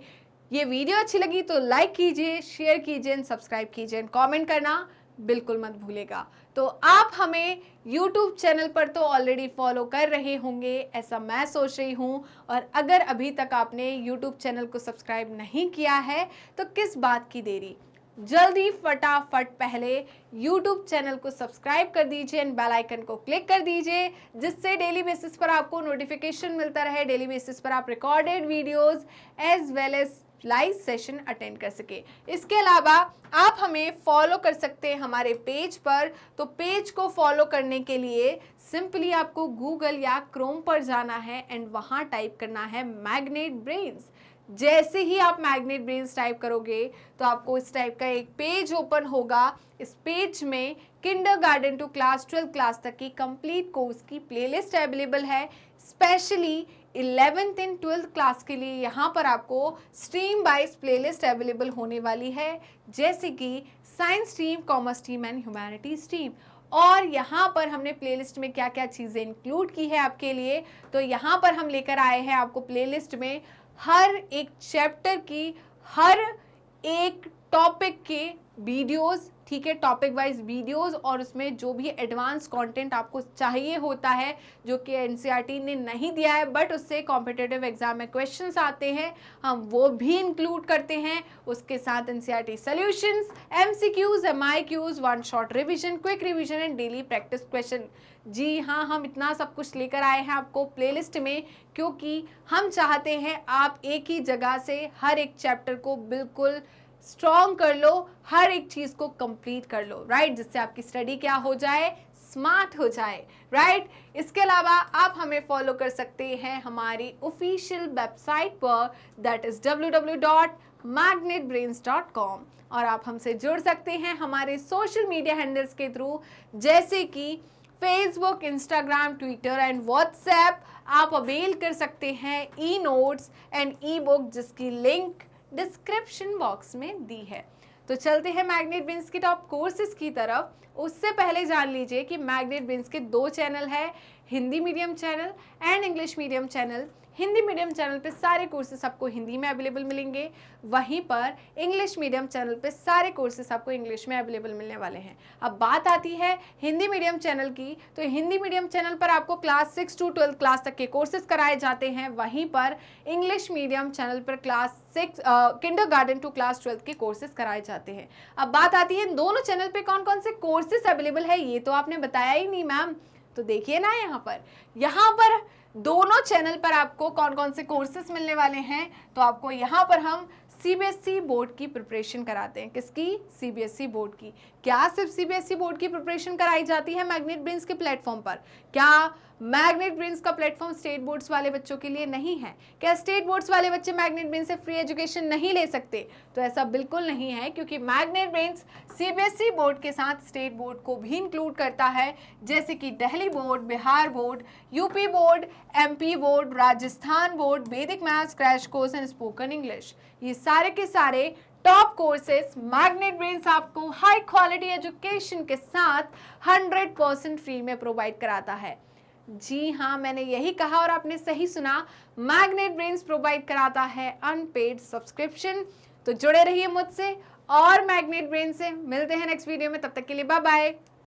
ये वीडियो अच्छी लगी तो लाइक कीजिए, शेयर कीजिए, सब्सक्राइब कीजिए, कमेंट करना बिल्कुल मत भूलेगा। तो आप हमें YouTube चैनल पर तो ऑलरेडी फॉलो कर रहे होंगे, ऐसा मैं सोच रही हूँ, और अगर अभी तक आपने YouTube चैनल को सब्सक्राइब नहीं किया है तो किस बात की देरी, जल्दी फटाफट पहले YouTube चैनल को सब्सक्राइब कर दीजिए एंड बेल आइकन को क्लिक कर दीजिए, जिससे डेली बेसिस पर आपको नोटिफिकेशन मिलता रहे, डेली बेसिस पर आप recorded videos as well as live session attend कर सके। इसके अलावा आप हमें फॉलो कर सकते हैं हमारे पेज पर। तो पेज को फॉलो करने के लिए सिंपली आपको गूगल या क्रोम पर जाना है एंड वहां टाइप करना है मैग्नेट ब्रेन्स। जैसे ही आप मैग्नेट ब्रेन्स टाइप करोगे तो आपको इस टाइप का एक पेज ओपन होगा। इस पेज में किंडरगार्टन टू क्लास 12 क्लास तक की कंप्लीट कोर्स की प्लेलिस्ट अवेलेबल है। Specially 11th and 12th class के लिए यहाँ पर आपको स्ट्रीम वाइज प्लेलिस्ट अवेलेबल होने वाली है, जैसे कि science stream, commerce stream and humanity stream. और यहाँ पर हमने प्लेलिस्ट में क्या क्या चीज़ें इंक्लूड की है आपके लिए, तो यहाँ पर हम लेकर आए हैं आपको प्लेलिस्ट में हर एक चैप्टर की, हर एक टॉपिक के वीडियोस, ठीक है, टॉपिक वाइज वीडियोस, और उसमें जो भी एडवांस कंटेंट आपको चाहिए होता है जो कि एनसीईआरटी ने नहीं दिया है बट उससे कॉम्पिटिटिव एग्जाम में क्वेश्चंस आते हैं, हम वो भी इंक्लूड करते हैं। उसके साथ NCERT solutions, MCQs, MIQs, one shot revision, quick revision and daily practice question. जी हाँ, हम इतना सब कुछ लेकर आए हैं आपको प्लेलिस्ट में, क्योंकि हम चाहते हैं आप एक ही जगह से हर एक चैप्टर को बिल्कुल स्ट्रॉन्ग कर लो, हर एक चीज को कंप्लीट कर लो, राइट, जिससे आपकी स्टडी क्या हो जाए, स्मार्ट हो जाए, राइट। इसके अलावा आप हमें फॉलो कर सकते हैं हमारी ऑफिशियल वेबसाइट पर, दैट इज www magnetbrains.com और आप हमसे जुड़ सकते हैं हमारे सोशल मीडिया हैंडल्स के थ्रू, जैसे कि Facebook, Instagram, Twitter and WhatsApp. आप अवेल कर सकते हैं e notes and E book, जिसकी लिंक डिस्क्रिप्शन बॉक्स में दी है। तो चलते हैं मैग्नेट ब्रेन्स की टॉप कोर्सेज की तरफ। उससे पहले जान लीजिए कि मैग्नेट ब्रेन्स के 2 चैनल है, Hindi medium channel and English medium channel. Hindi medium channel पे सारे कोर्सेस आपको हिंदी में अवेलेबल मिलेंगे, वहीं पर इंग्लिश मीडियम चैनल पे सारे कोर्सेस आपको इंग्लिश में अवेलेबल मिलने वाले हैं। अब बात आती है हिंदी मीडियम चैनल की, तो हिंदी मीडियम चैनल पर आपको क्लास 6 to 12 क्लास तक के कोर्सेज कराए जाते हैं, वहीं पर इंग्लिश मीडियम चैनल पर क्लास 6 किंडरगार्टन टू क्लास 12 के कोर्सेज कराए जाते हैं। अब बात आती है इन दोनों चैनल पे कौन कौन से कोर्सेज अवेलेबल है, ये तो आपने बताया ही नहीं मैम। तो देखिए ना यहाँ पर दोनों चैनल पर आपको कौन कौन से कोर्सेज मिलने वाले हैं। तो आपको यहाँ पर हम सीबीएसई बोर्ड की प्रिपरेशन कराते हैं। किसकी? सीबीएसई बोर्ड की। क्या सिर्फ सीबीएसई बोर्ड की प्रिपरेशन कराई जाती है मैग्नेट ब्रेन्स के प्लेटफॉर्म पर? क्या मैग्नेट ब्रेन्स का प्लेटफॉर्म स्टेट बोर्ड्स वाले बच्चों के लिए नहीं है? क्या स्टेट बोर्ड्स वाले बच्चे मैग्नेट ब्रेन्स से फ्री एजुकेशन नहीं ले सकते? तो ऐसा बिल्कुल नहीं है, क्योंकि मैग्नेट ब्रेन्स सीबीएसई बोर्ड के साथ स्टेट बोर्ड को भी इंक्लूड करता है, जैसे कि Delhi board, Bihar board, UP board, MP board, Rajasthan board, Vedic maths crash course and spoken English. ये सारे के सारे टॉप कोर्सेस मैग्नेट ब्रेन्स आपको हाई क्वालिटी एजुकेशन के साथ 100% फ्री में प्रोवाइड कराता है। जी हाँ, मैंने यही कहा और आपने सही सुना, मैग्नेट ब्रेन्स प्रोवाइड कराता है अनपेड सब्सक्रिप्शन। तो जुड़े रहिए मुझसे और मैग्नेट ब्रेन से। मिलते हैं नेक्स्ट वीडियो में, तब तक के लिए बाय बाय।